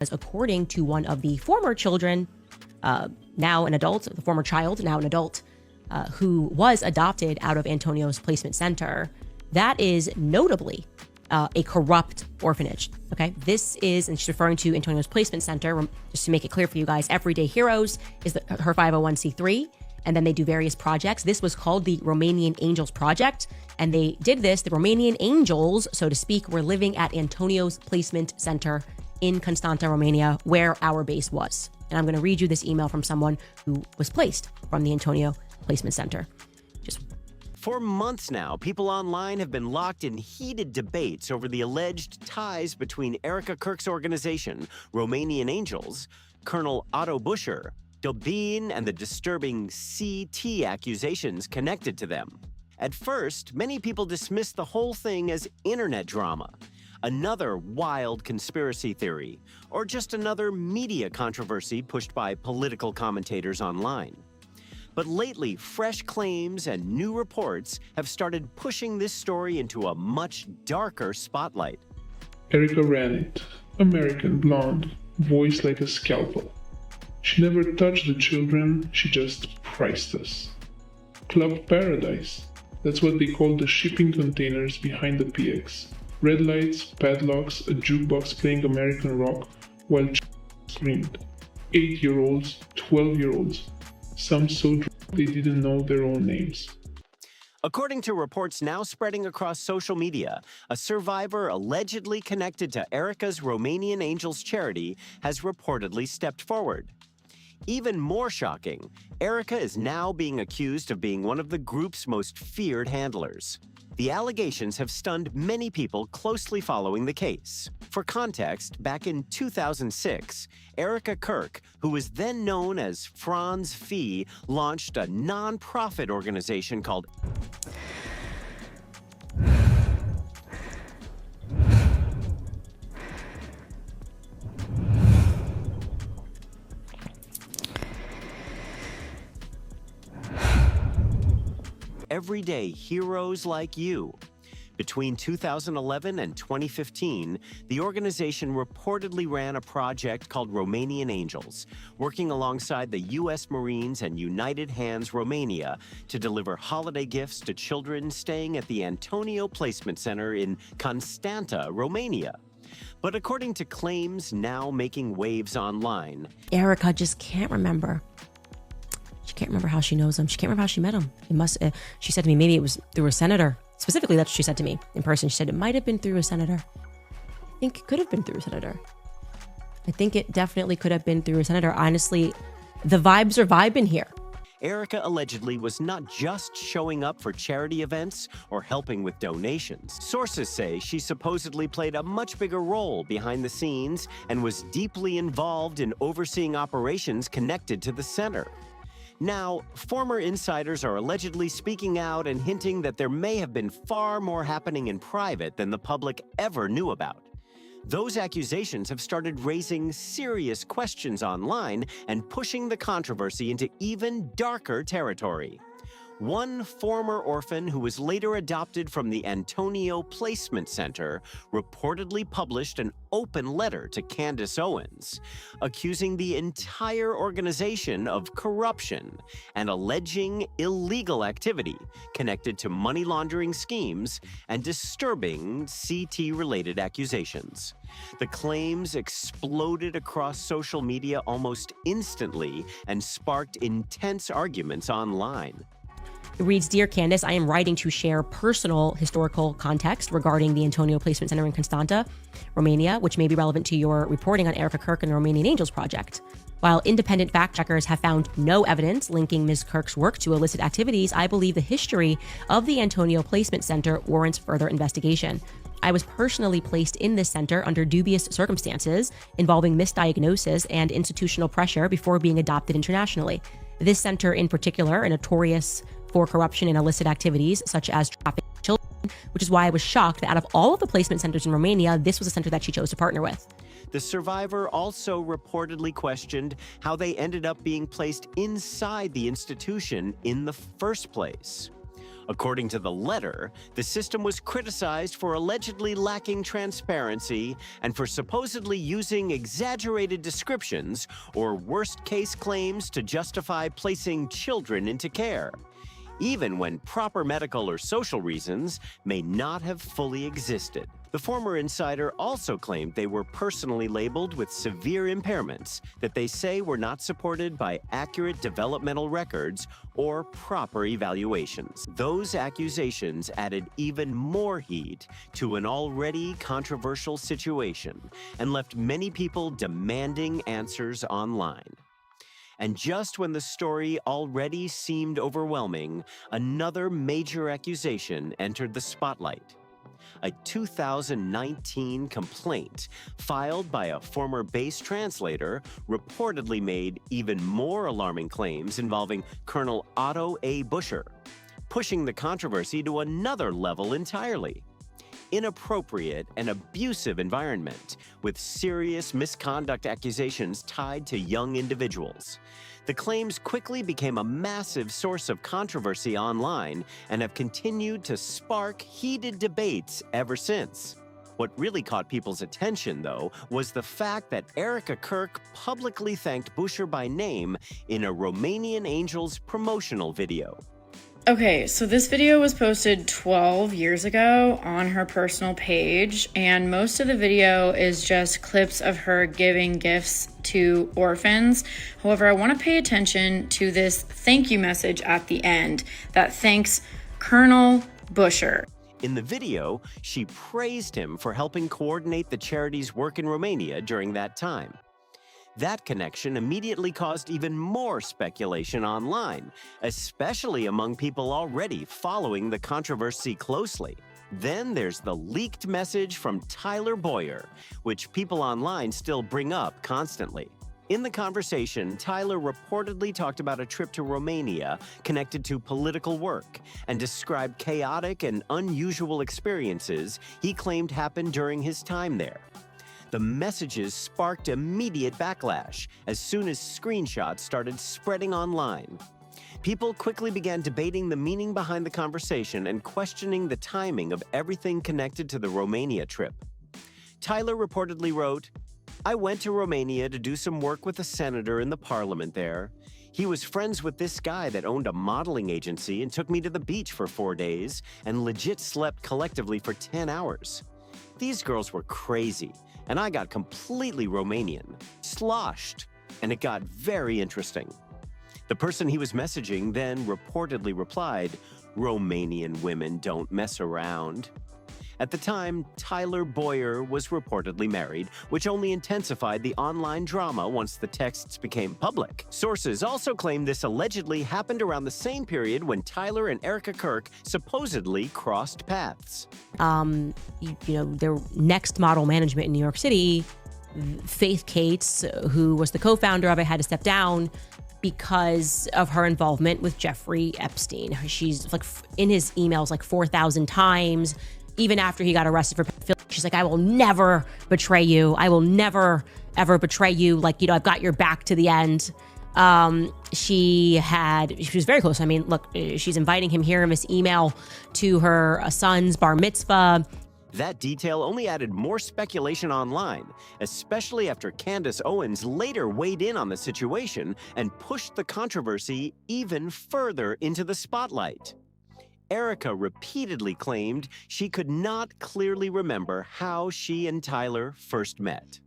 according to one of the former children, now an adult, the former child, now an adult, who was adopted out of Antonio's placement center, that is notably a corrupt orphanage. Okay, this is, and she's referring to Antonio's placement center. Just to make it clear for you guys, Everyday Heroes is her 501c3, and then they do various projects. This was called the Romanian Angels Project, and they did this. The Romanian Angels, so to speak, were living at Antonio's placement center in Constanta, Romania, where our base was. And I'm going to read you this email from someone who was placed from the Antonio Placement Center. For months now, people online have been locked in heated debates over the alleged ties between Erika Kirk's organization, Romanian Angels, Colonel Otto Buscher, Dobin, and the disturbing CT accusations connected to them. At first, many people dismissed the whole thing as internet drama, another wild conspiracy theory, or just another media controversy pushed by political commentators online. But lately, fresh claims and new reports have started pushing this story into a much darker spotlight. Erika ran it. American, blonde, voice like a scalpel. She never touched the children, she just priced us. Club paradise. That's what they call the shipping containers behind the PX. Red lights, padlocks, a jukebox playing American rock while screamed. 8-year-olds, 12-year-olds. Some so drunk they didn't know their own names. According to reports now spreading across social media, a survivor allegedly connected to Erika's Romanian Angels charity has reportedly stepped forward. Even more shocking, Erika is now being accused of being one of the group's most feared handlers. The allegations have stunned many people closely following the case. For context, back in 2006, Erika Kirk, who was then known as Franz Fee, launched a non-profit organization called Everyday Heroes Like You. Between 2011 and 2015, the organization reportedly ran a project called Romanian Angels, working alongside the U.S. Marines and United Hands Romania to deliver holiday gifts to children staying at the Antonio Placement Center in Constanta, Romania. But according to claims now making waves online, Erika just can't remember. She can't remember how she knows him. She can't remember how she met him. It must. She said to me, maybe it was through a senator. Specifically, that's what she said to me in person. She said it might have been through a senator. I think it could have been through a senator. I think it definitely could have been through a senator. Honestly, the vibes are vibing here. Erika allegedly was not just showing up for charity events or helping with donations. Sources say she supposedly played a much bigger role behind the scenes and was deeply involved in overseeing operations connected to the center. Now, former insiders are allegedly speaking out and hinting that there may have been far more happening in private than the public ever knew about. Those accusations have started raising serious questions online and pushing the controversy into even darker territory. One former orphan who was later adopted from the Antonio Placement Center reportedly published an open letter to Candace Owens, accusing the entire organization of corruption and alleging illegal activity connected to money laundering schemes and disturbing CT-related accusations. The claims exploded across social media almost instantly and sparked intense arguments online. It reads, Dear Candace, I am writing to share personal historical context regarding the Antonio Placement Center in Constanta, Romania, which may be relevant to your reporting on Erika Kirk and the Romanian Angels Project. While independent fact-checkers have found no evidence linking Ms. Kirk's work to illicit activities, I believe the history of the Antonio Placement Center warrants further investigation. I was personally placed in this center under dubious circumstances involving misdiagnosis and institutional pressure before being adopted internationally. This center in particular, notorious for corruption and illicit activities such as trafficking children, which is why I was shocked that out of all of the placement centers in Romania, this was a center that she chose to partner with. The survivor also reportedly questioned how they ended up being placed inside the institution in the first place. According to the letter, the system was criticized for allegedly lacking transparency and for supposedly using exaggerated descriptions or worst-case claims to justify placing children into care, even when proper medical or social reasons may not have fully existed. The former insider also claimed they were personally labeled with severe impairments that they say were not supported by accurate developmental records or proper evaluations. Those accusations added even more heat to an already controversial situation and left many people demanding answers online. And just when the story already seemed overwhelming, another major accusation entered the spotlight. A 2019 complaint filed by a former base translator reportedly made even more alarming claims involving Colonel Otto A. Buscher, pushing the controversy to another level entirely. Inappropriate and abusive environment with serious misconduct accusations tied to young individuals. The claims quickly became a massive source of controversy online and have continued to spark heated debates ever since. What really caught people's attention, though, was the fact that Erika Kirk publicly thanked Buscher by name in a Romanian Angels promotional video. Okay, so this video was posted 12 years ago on her personal page, and most of the video is just clips of her giving gifts to orphans. However, I want to pay attention to this thank you message at the end that thanks Colonel Buscher. In the video, she praised him for helping coordinate the charity's work in Romania during that time. That connection immediately caused even more speculation online, especially among people already following the controversy closely. Then there's the leaked message from Tyler Boyer, which people online still bring up constantly. In the conversation, Tyler reportedly talked about a trip to Romania connected to political work and described chaotic and unusual experiences he claimed happened during his time there. The messages sparked immediate backlash as soon as screenshots started spreading online. People quickly began debating the meaning behind the conversation and questioning the timing of everything connected to the Romania trip. Tyler reportedly wrote, "I went to Romania to do some work with a senator in the parliament there. He was friends with this guy that owned a modeling agency and took me to the beach for 4 days and legit slept collectively for 10 hours. These girls were crazy. And I got completely Romanian, sloshed, and it got very interesting." The person he was messaging then reportedly replied, "Romanian women don't mess around." At the time, Tyler Boyer was reportedly married, which only intensified the online drama once the texts became public. Sources also claim this allegedly happened around the same period when Tyler and Erika Kirk supposedly crossed paths. Their next model management in New York City, Faith Cates, who was the co-founder of it, had to step down because of her involvement with Jeffrey Epstein. She's like in his emails like 4,000 times. Even after he got arrested for pedophilia, she's like, "I will never betray you. I will never, ever betray you. Like, I've got your back to the end." She was very close. I mean, look, she's inviting him here in this email to her son's bar mitzvah. That detail only added more speculation online, especially after Candace Owens later weighed in on the situation and pushed the controversy even further into the spotlight. Erika repeatedly claimed she could not clearly remember how she and Tyler first met.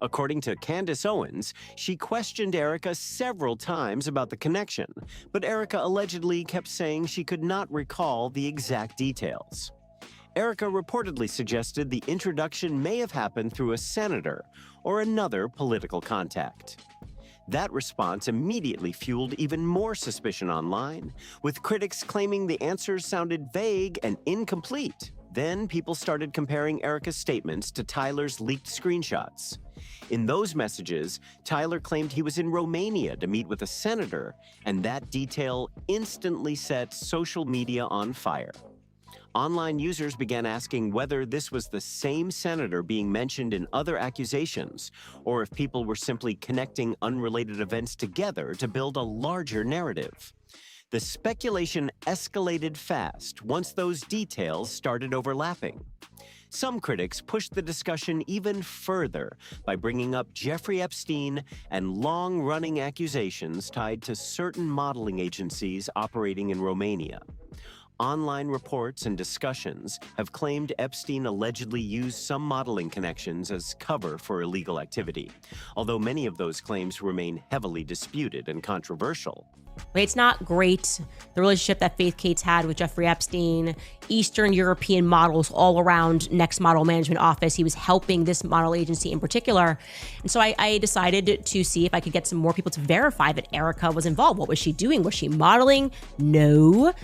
According to Candace Owens, she questioned Erika several times about the connection, but Erika allegedly kept saying she could not recall the exact details. Erika reportedly suggested the introduction may have happened through a senator or another political contact. That response immediately fueled even more suspicion online, with critics claiming the answers sounded vague and incomplete. Then people started comparing Erika's statements to Tyler's leaked screenshots. In those messages, Tyler claimed he was in Romania to meet with a senator, and that detail instantly set social media on fire. Online users began asking whether this was the same senator being mentioned in other accusations, or if people were simply connecting unrelated events together to build a larger narrative. The speculation escalated fast once those details started overlapping. Some critics pushed the discussion even further by bringing up Jeffrey Epstein and long-running accusations tied to certain modeling agencies operating in Romania. Online reports and discussions have claimed Epstein allegedly used some modeling connections as cover for illegal activity, although many of those claims remain heavily disputed and controversial. It's not great, the relationship that Faith Cates had with Jeffrey Epstein, Eastern European models all around Next Model Management Office. He was helping this model agency in particular. And so I decided to see if I could get some more people to verify that Erika was involved. What was she doing? Was she modeling? No.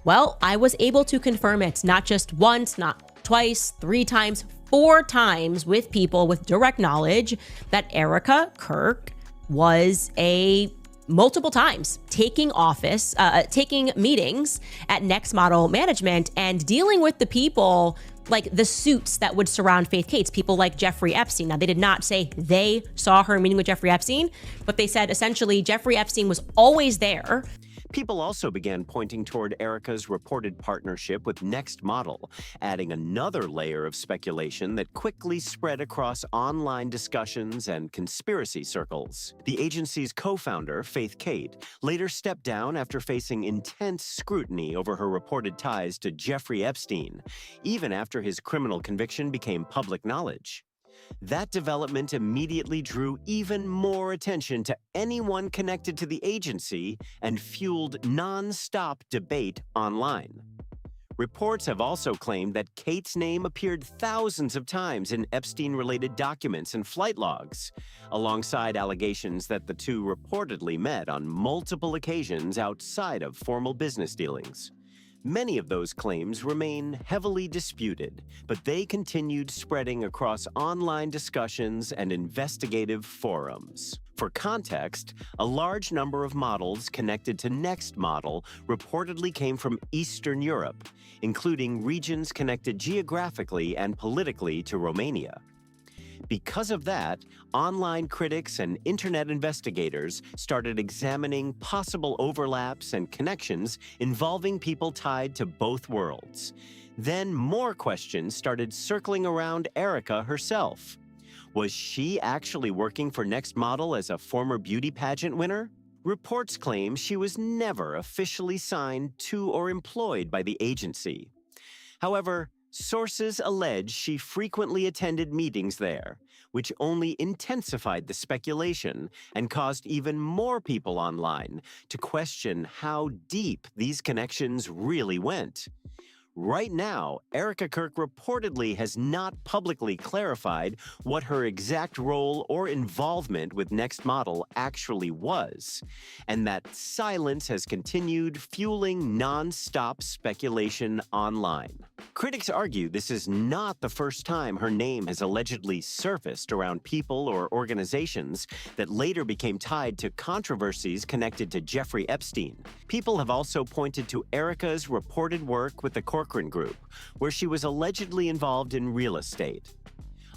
Well, I was able to confirm it, not just once, not twice, 3 times, 4 times with people with direct knowledge that Erika Kirk was multiple times taking meetings at Next Model Management and dealing with the people, like the suits that would surround Faith Cates, people like Jeffrey Epstein. Now, they did not say they saw her meeting with Jeffrey Epstein, but they said essentially Jeffrey Epstein was always there. People also began pointing toward Erika's reported partnership with Next Model, adding another layer of speculation that quickly spread across online discussions and conspiracy circles. The agency's co-founder, Faith Cate, later stepped down after facing intense scrutiny over her reported ties to Jeffrey Epstein, even after his criminal conviction became public knowledge. That development immediately drew even more attention to anyone connected to the agency and fueled non-stop debate online. Reports have also claimed that Cates' name appeared thousands of times in Epstein-related documents and flight logs, alongside allegations that the two reportedly met on multiple occasions outside of formal business dealings. Many of those claims remain heavily disputed, but they continued spreading across online discussions and investigative forums. For context, a large number of models connected to Next Model reportedly came from Eastern Europe, including regions connected geographically and politically to Romania. Because of that, online critics and internet investigators started examining possible overlaps and connections involving people tied to both worlds. Then more questions started circling around Erika herself. Was she actually working for Next Model as a former beauty pageant winner? Reports claim she was never officially signed to or employed by the agency. However, sources allege she frequently attended meetings there, which only intensified the speculation and caused even more people online to question how deep these connections really went. Right now, Erika Kirk reportedly has not publicly clarified what her exact role or involvement with Next Model actually was, and that silence has continued fueling non-stop speculation online. Critics argue this is not the first time her name has allegedly surfaced around people or organizations that later became tied to controversies connected to Jeffrey Epstein. People have also pointed to Erika's reported work with the Group, where she was allegedly involved in real estate.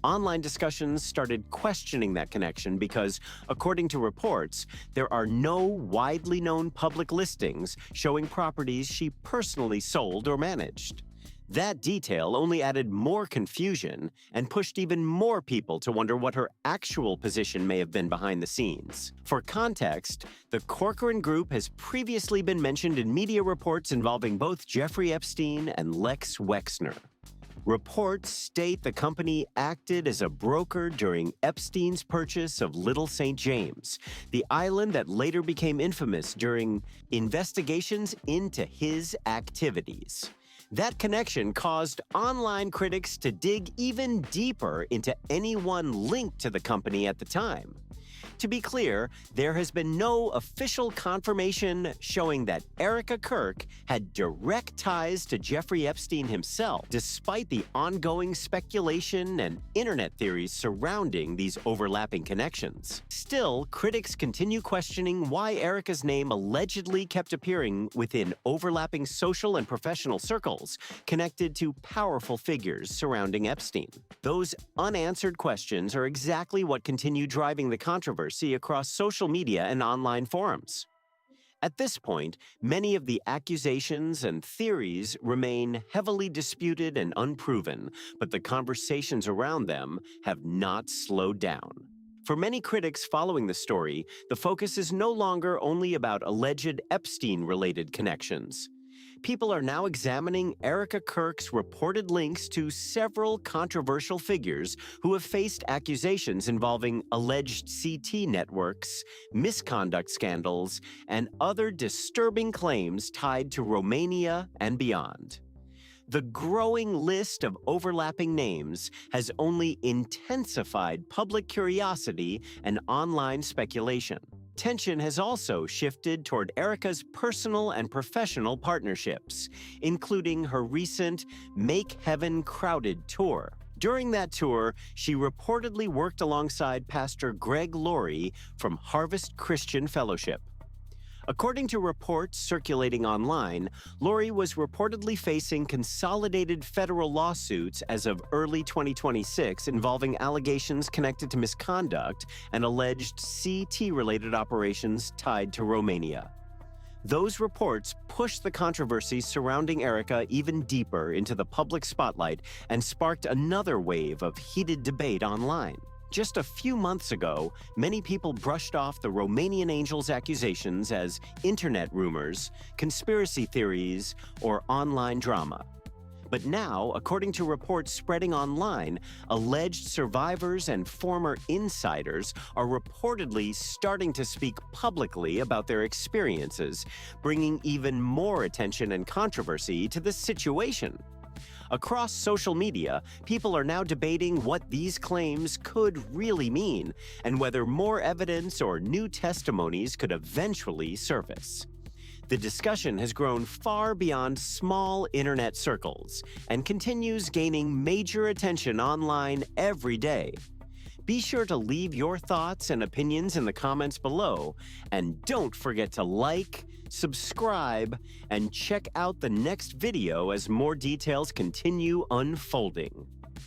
Online discussions started questioning that connection because, according to reports, there are no widely known public listings showing properties she personally sold or managed. That detail only added more confusion and pushed even more people to wonder what her actual position may have been behind the scenes. For context, the Corcoran Group has previously been mentioned in media reports involving both Jeffrey Epstein and Lex Wexner. Reports state the company acted as a broker during Epstein's purchase of Little St. James, the island that later became infamous during investigations into his activities. That connection caused online critics to dig even deeper into anyone linked to the company at the time. To be clear, there has been no official confirmation showing that Erika Kirk had direct ties to Jeffrey Epstein himself, despite the ongoing speculation and internet theories surrounding these overlapping connections. Still, critics continue questioning why Erika's name allegedly kept appearing within overlapping social and professional circles connected to powerful figures surrounding Epstein. Those unanswered questions are exactly what continue driving the controversy across social media and online forums. At this point, many of the accusations and theories remain heavily disputed and unproven, but the conversations around them have not slowed down. For many critics following the story, the focus is no longer only about alleged Epstein-related connections. People are now examining Erika Kirk's reported links to several controversial figures who have faced accusations involving alleged CT networks, misconduct scandals, and other disturbing claims tied to Romania and beyond. The growing list of overlapping names has only intensified public curiosity and online speculation. Tension has also shifted toward Erika's personal and professional partnerships, including her recent Make Heaven Crowded tour. During that tour, she reportedly worked alongside Pastor Greg Laurie from Harvest Christian Fellowship. According to reports circulating online, Laurie was reportedly facing consolidated federal lawsuits as of early 2026 involving allegations connected to misconduct and alleged CT-related operations tied to Romania. Those reports pushed the controversy surrounding Erika even deeper into the public spotlight and sparked another wave of heated debate online. Just a few months ago, many people brushed off the Romanian Angels accusations as internet rumors, conspiracy theories, or online drama. But now, according to reports spreading online, alleged survivors and former insiders are reportedly starting to speak publicly about their experiences, bringing even more attention and controversy to the situation. Across social media, people are now debating what these claims could really mean and whether more evidence or new testimonies could eventually surface. The discussion has grown far beyond small internet circles and continues gaining major attention online every day. Be sure to leave your thoughts and opinions in the comments below, and don't forget to like, subscribe, and check out the next video as more details continue unfolding.